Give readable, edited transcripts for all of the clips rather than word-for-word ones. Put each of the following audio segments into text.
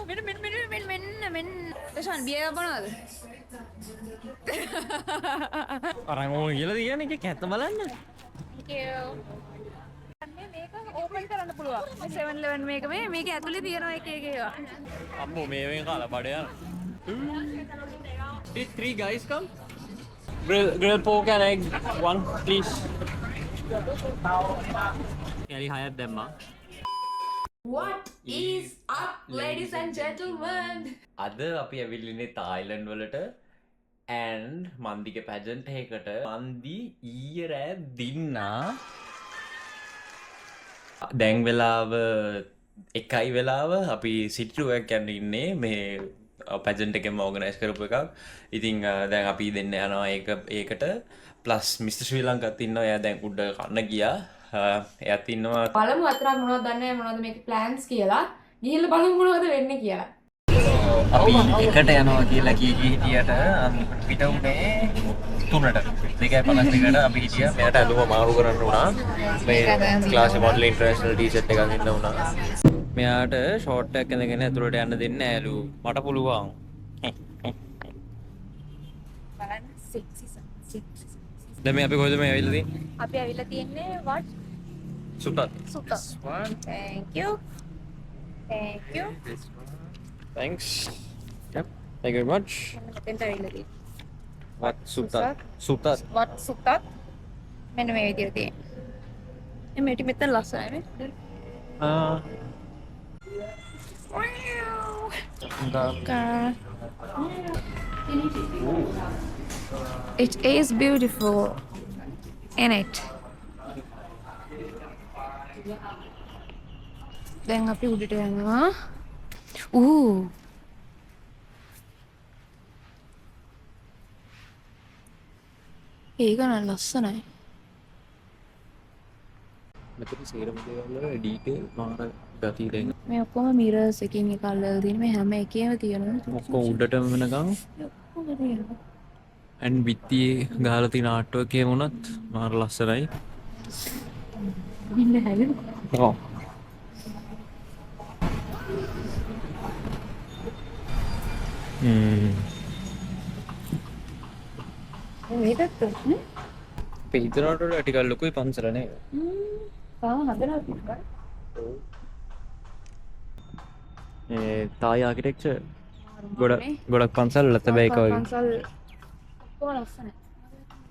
මෙන්න ෂන් බිය එකක් බොනවද? අරන් ඕන කියලා කියන්නේ ඒක කැත්ත බලන්න. මේක ඕපන් කරන්න පුළුවන්. මේ 7-Eleven මේක මේක ඇතුලේ තියෙනවා එක එක ඒවා. අම්මෝ මේවෙන් කාලා බඩ යන. These 3 guys come. Grill pork and egg one please. කැලි හයක් දැම්මා. What is up ladies and gentlemen? අද අපි ඇවිල්ලින්නේ තායිලන්ඩ් වලට and මන්දිගේ පැජන්ට් එකකට. මන්දි ඊයේ රෑ දින්නා දැන් වෙලාව 1යි වෙලාව අපි සිටිරුවක් යන්න ඉන්නේ මේ පැජන්ට් එකෙන් ඕගනයිස් කරපු එකක්. ඉතින් දැන් අපි දෙන්න යනවා ඒකට ප්ලස් මිස්ටර් ශ්‍රී ලංකාත් ඉන්නවා. එයා දැන් උඩ කන්න ගියා. එයාත් ඉන්නවා. බලමු අතරක් මොනවද දන්නේ නැහැ මොනවද මේක plans කියලා. ගිහිල්ලා බලමු මොනවද වෙන්නේ කියලා. අපි එකට යනවා කියලා කී හිටියට පිට උනේ 3ට 2:52ට අපි හිටියා. මෙයාට අලුම මාරු කරන්න වුණා. මේ ක්ලාස් එක මොඩල් ඉන්ටර්නැෂනල් ටී-ෂර්ට් එකක් ඉන්න වුණා. මෙයාට ෂෝට් එකක් ඇඳගෙන ඇතුළට යන්න දෙන්නේ නෑලු. මට පුළුවන්. බලන්න sexy. දැන් මේ අපි කොහෙද මේ ඇවිල්ලා තියෙන්නේ? අපි ඇවිල්ලා තියෙන්නේ what? සුටත්. Thank you. Thanks. Yep. Thank you very much. මෙතෙන්ට ඇවිල්ලා තියෙන්නේ. What සුටත්? what සුටත්? මෙන්න මේ විදිහට තියෙන්නේ. මේ මෙතන ලස්සනයි නේ. It is beautiful, ain't it? දැන් අපි උඩට යනවා. ඒක නම් ලස්සනයි. මෙතන සේරම දේවල් වල ඩීටේල් මාර ගතිය දෙන්න. මේ ඔක්කොම මිරර්ස් එකකින් එක අල්ලලා තියෙන මේ හැම එකේම තියෙනවා. ඔක්කොම උඩටම වෙනකන් ඔක්කොම තියෙනවා. and බිත්තියේ ගහලා තියෙන ආර්ට් වර්ක් එකේ වුණත් මාර ලස්සනයි. ඉන්න හැලෙනවා. ඔව්. මේකත් නේ? පිටරට වල ටිකක් ලොකුයි පන්සල නේද? තාම හදලා තියෙනවා. ඒ තායි ආකිටෙක්චර් ගොඩක් පන්සල් වල තමයි ඒක වගේ. පන්සල් කොහොම ලස්සනයි.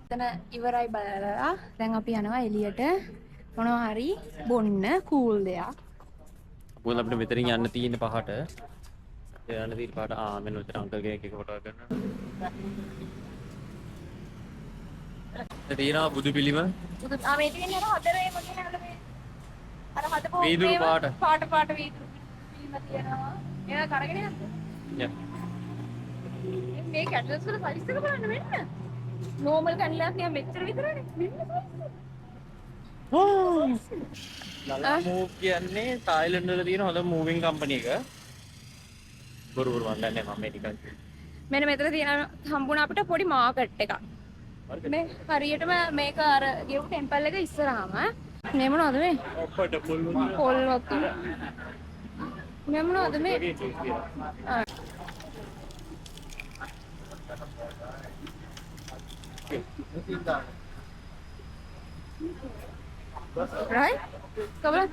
එතන ඉවරයි බලලා දැන් අපි යනවා එළියට මොනවා හරි බොන්න කූල් දෙයක්. මොකද අපිට මෙතනින් යන්න තියෙන පහට යන්න තියෙන පහට මෙන්න උතර අංකල් කෙනෙක් එක ෆොටෝ ගන්න. තියෙනවා බුදු පිළිම. මේ තියෙන්නේ අර හතරේ මොකද මේ අර හදපු වීදුරු පාට වීදුරු පිළිම තියෙනවා. ඒක කරගෙන යන්න. යා. මේ කැටල්ස් වල සයිස් එක බලන්න මෙන්න. නෝමල් කැන්ඩලස් නිකන් මෙච්චර විතරනේ. මෙන්න ලලා මූව් කියන්නේ තායිලන්ඩ් වල තියෙන හොඳ මූවින් කම්පැනි එක. බොරු මන් දන්නේ මම මේ ටිකක්. මෙන්න මෙතන තියෙන හම්බුණ අපිට පොඩි මාකට් එකක්. මේ හරියටම මේක අර ගෙවු ටෙම්පල් එක ඉස්සරහම මේ මොනවද මේ? ඔප්පට පොල් වතු. මේ මොනවද මේ? Right? Come on.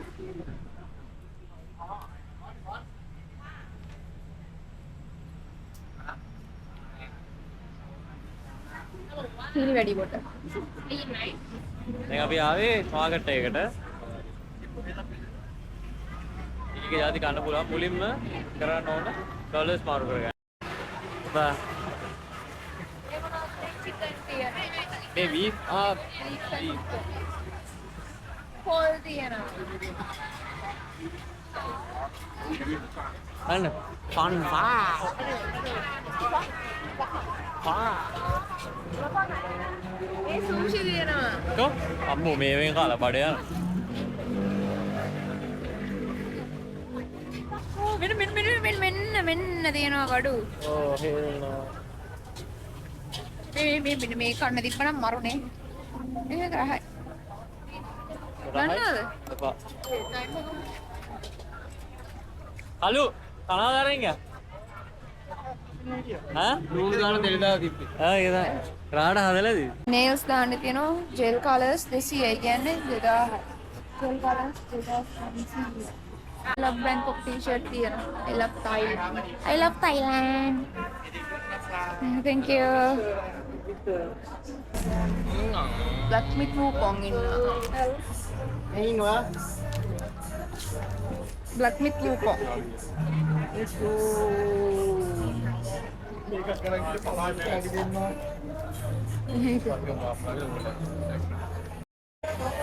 Really ready water. දැන් අපි ආවේ මාකට් එකකට. ඊගේ જાති ගන්න පුළුවන් මුලින්ම කරන්න ඕන ඩොලර්ස් මාරු කරගන්න. බා මේ වීක් Hold තියනවා. අන්න ෆන් වා මේ සූෂි තියනවා. කො අම්මෝ මේවෙන් කාලා බඩ යන. මෙන්න තියනවා කඩු. ඕ හේල්නෝ. මේ කන්න තිබ්බනම් මරුනේ. ඒක රහයි. ගන්නවද? එපා. හලෝ खाना खा रहे हैं क्या? हाँ? दूध दाल तेल दाल दीपी। हाँ ये था। राड हादले दी। nails දාන්න තියෙනවා gel colors 200යි කියන්නේ 2000 gel colors 2000 I love Bangkok t-shirt තියෙනවා I love Thailand I love Thailand thank you Black meat wukong ඉන්නවා Black meat wukong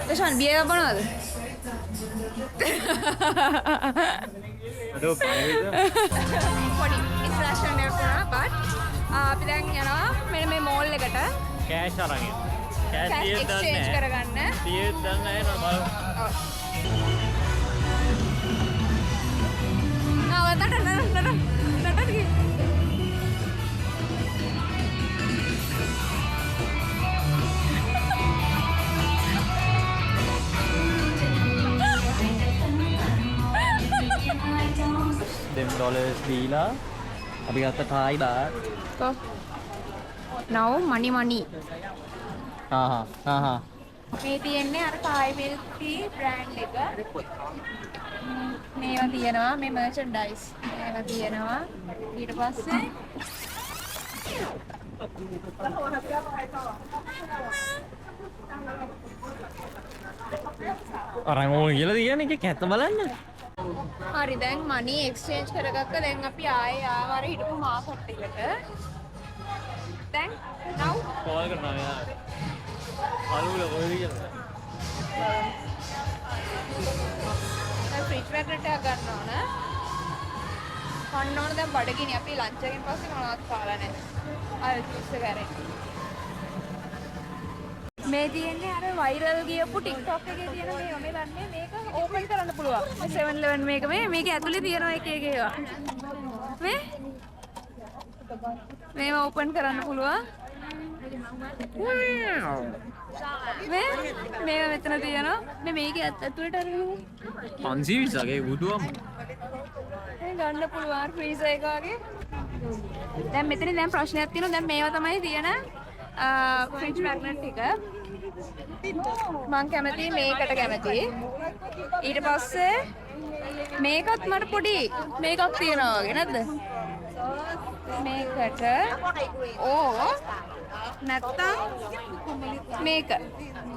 Dashan biar apa nak? Aduh, pahit itu. Podi international airport but අපි දැන් යනවා මෙන්න මේ මෝල් එකට Cash අරගෙන. Cash cash තියෙද්දි exchange නැහැ. කරගන්න. තියෙද්දි නැහැ නේද බලමු. ඔව්. නටන්න ගිහින්. $10 දීලා අපි ගත්ත තායි බාර්. Go. Now money. හා. මේ තියෙන්නේ අර Thai milk tea brand එක. මේවා තියෙනවා මේ merchandise. මේවා තියෙනවා. ඊට පස්සේ අරන් ඕන කියලා කියන්නේ ඒක ඇත්ත බලන්න. හරි දැන් money exchange කරගත්ත දැන් අපි ආයේ ආවර හිටපු මාකට් එකට. දැන් now කෝල් කරනවා යාර. අලුල කොහෙද කියලා. දැන් fridge magnet එක ගන්න ඕන. කන්න ඕන දැන් බඩගිනි අපි ලන්ච් එකෙන් පස්සේ මොනවද කාලා නැහැ. අර ජූස් එක අරගෙන. මේ තියෙන්නේ අර viral ගියපු TikTok එකේ තියෙන මේවා මේ දන්නේ මේක open කරන්න පුළුවන්. මේ 711 මේක ඇතුලේ තියෙනවා එක ඒවා. මේවා open කරන්න පුළුවන්. මේවා මෙතන තියෙනවා. මේක ඇතුලේට අරගෙන 520 ගේ බුදුවම. මේ ගන්න පුළුවන් freezer එක වගේ. දැන් මෙතන දැන් ප්‍රශ්නයක් තියෙනවා. දැන් මේවා තමයි තියෙන fridge magnet ටික. මං කැමති මේකට කැමති. ඊට පස්සේ මේකත් මට පොඩි මේකක් තියෙනවා වගේ නේද? මේකට නැත්තම් මේක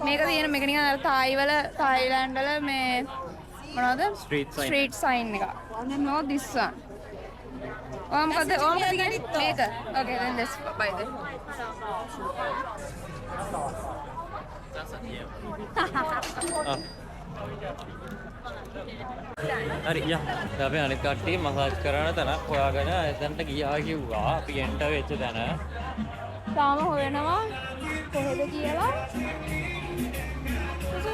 තියෙන මේක නිකන් අර තායිලන්ඩ් වල මේ මොනවද? ස්ට්‍රීට් සයින් එක. No this one. මොකද කියන්නේ මේක. Okay then let's buy this. හරි යා. අපි අනිත් කට්ටිය මසාජ් කරන තැන හොයාගෙන එතනට ගියා කිව්වා. අපි එන්ටර් වෙච්ච තැන. තාම හොයනවා කොහෙද කියලා.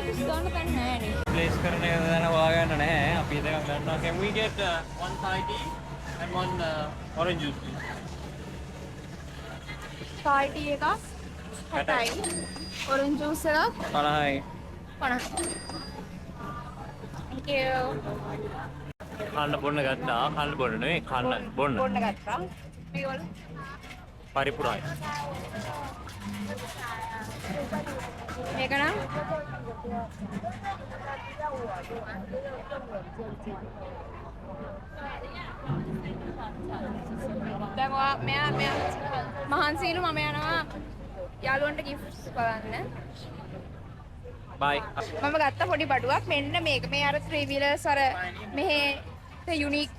ඒක ගන්න තැන නැහැ නේ. ප්ලේස් කරන එක දැන හොයාගන්න නැහැ. අපි දෙකක් ගන්නවා. Can we get one Thai tea and one orange juice please? Thai tea එකක් 60යි. orange juice එකක් 50යි. 50. Thank you. කන්න බොන්න ගත්තා. කන්න බොන්න නෙවෙයි කන්න බොන්න. බොන්න ගත්තා. මේවල පරිපුරයි. මේක නම් දැන් මෙයා මහන්සිලු මම යනවා යාළුවන්ට ගිෆ්ට්ස් බලන්න. බයි. මම ගත්ත පොඩි බඩුවක් මෙන්න මේක. මේ අර 3 wheelers අර මෙහි යුනික්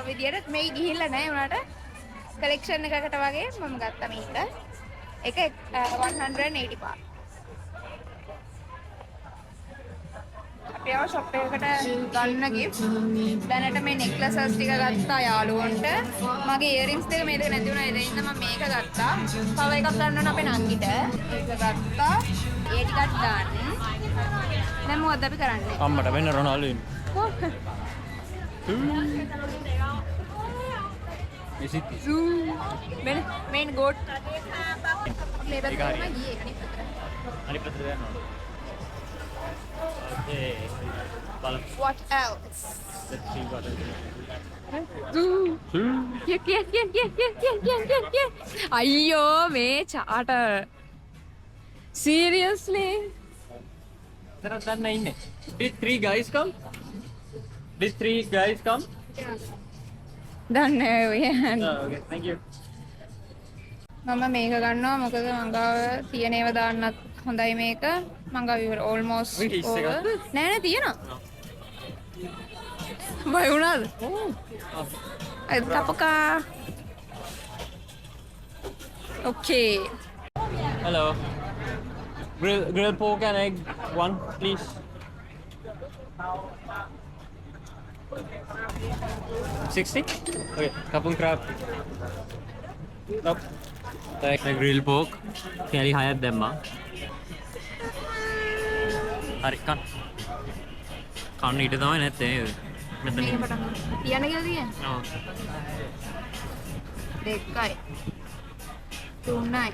විදියට මේ ගිහිල්ලා නැහැ උනාට කලෙක්ෂන් එකකට වගේ මම ගත්තා මේක. ඒක 180 පාර. අපි ආව ෂොප් එකකට ගන්න ගිෆ්ට්. දැනට මේ නෙක්ලසස් ටික ගත්තා යාළුවන්ට. මගේ ඉයරින්ග්ස් දෙක මේක නැති වුණා. ඒ නිසා මම මේක ගත්තා. තව එකක් ගන්න ඕන අපේ නංගිට. ඒක ගත්තා. ඒ ටිකක් දාන්න. දැන් මොකද අපි කරන්නේ? අම්මට වෙන්න රොනාල්ඩෝ ඉන්න. main goat මේ ඒක පැත්තට හරියට. ගියේ අනිත් පැත්තට. අනිත් පැත්තට යනවා. ඕකේ. What else? Let's see what else. අයියෝ මේ charter. Seriously? Terus dan ini. Did 3 guys come? Did 3 guys come? Don't know. Yeah. Oh, okay. Thank you. මම මේක ගන්නවා මොකද මං ගාව තියෙන ඒවා දාන්නත් හොඳයි මේක මං ගාව ඉවර almost Wait, is over. it? නෑ නෑ තියෙනවා බය වුණාද අය තපකා okay Hello. Grill pork and egg one, please. $60? Okay. Kapung crab. Nope. The grilled pork. Kali hayat demma. Hari kan. Kan ඊට තමයි නැත්තේ නේද? මෙතන. මේක පටන් ගන්න. තියන්න කියලා තියෙන ඔව්. දෙකයි තුනයි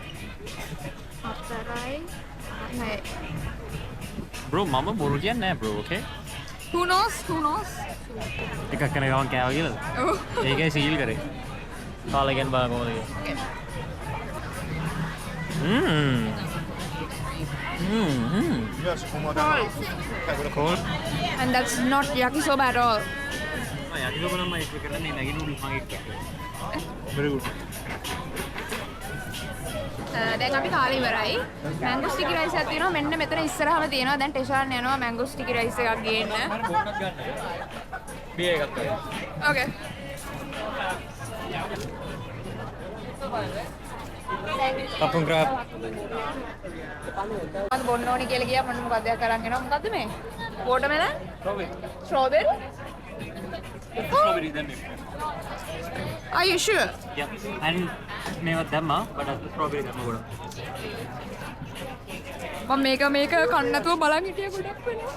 හතරයි හයයි Bro, mama බොරු කියන්නේ නැහැ bro, okay? who knows එකක් කරන ගමන් කෑවා කියලාද? oh ඒකයි සීල් කරේ. කාලා ගැන බලන්න කොහොමද කියලා. okay. Cool. And that's not yakisoba at all. yakisoba නම් මම ඒක කරන්නේ Maggi noodles මගේ එක. Very good. දැන් අපි කාලේ ඉවරයි. මැංගෝ ස්ටිකි රයිස් එකක් තියෙනවා. මෙන්න මෙතන ඉස්සරහම තියෙනවා. දැන් ටෙෂාන් යනවා මැංගෝ ස්ටිකි රයිස් එකක් ගේන්න. මම බෝනස් ගන්න. බියර් එකක් ගන්න. Okay. Kapung crab. මම බොන්න ඕනි කියලා ගියා මම මොකක්ද කරන් එනවා මොකද්ද මේ? watermelon? Strawberry. Strawberry? Strawberry then. Are you sure? Yeah. And මේවත් දැම්මා. but strawberry දැම්මා ගොඩක්. මම මේක කන්න නැතුව බලන් හිටියා ගොඩක් වෙනවා.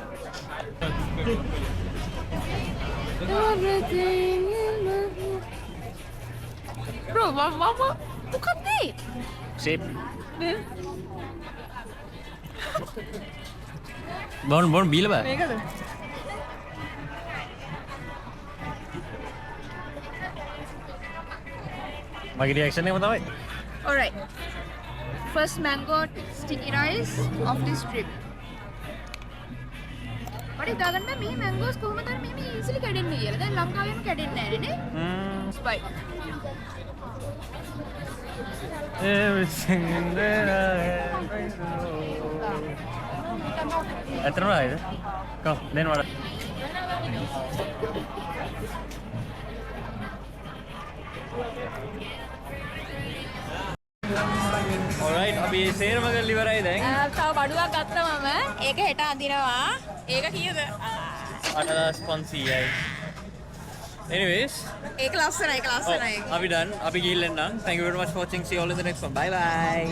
Bro, mama, මොකක්ද මේ? Shape. බොන් බීලා බෑ. මේකද? මගේ රියැක්ෂන් එකම තමයි. Alright. First mango sticky rice of this trip. මට හිතාගන්න මේ mangoes කොහොමද මේ easily කැඩෙන්නේ කියලා. දැන් ලංකාවෙම කැඩෙන්නේ නැහැ නේ. Spike. Everything that I එතරම් ආයිද? Come, then what? Alright, අපි සේරම කරලා ඉවරයි දැන්. තව බඩුවක් ගත්තා මම. ඒක හෙට අදිනවා. ඒක කීයද? 8500යි. Anyways, ඒක ලස්සනයි ඒක ලස්සනයි. අපි done. අපි ගිහින් එන්නම්. Thank you very much for watching. See you all in the next one. Bye bye.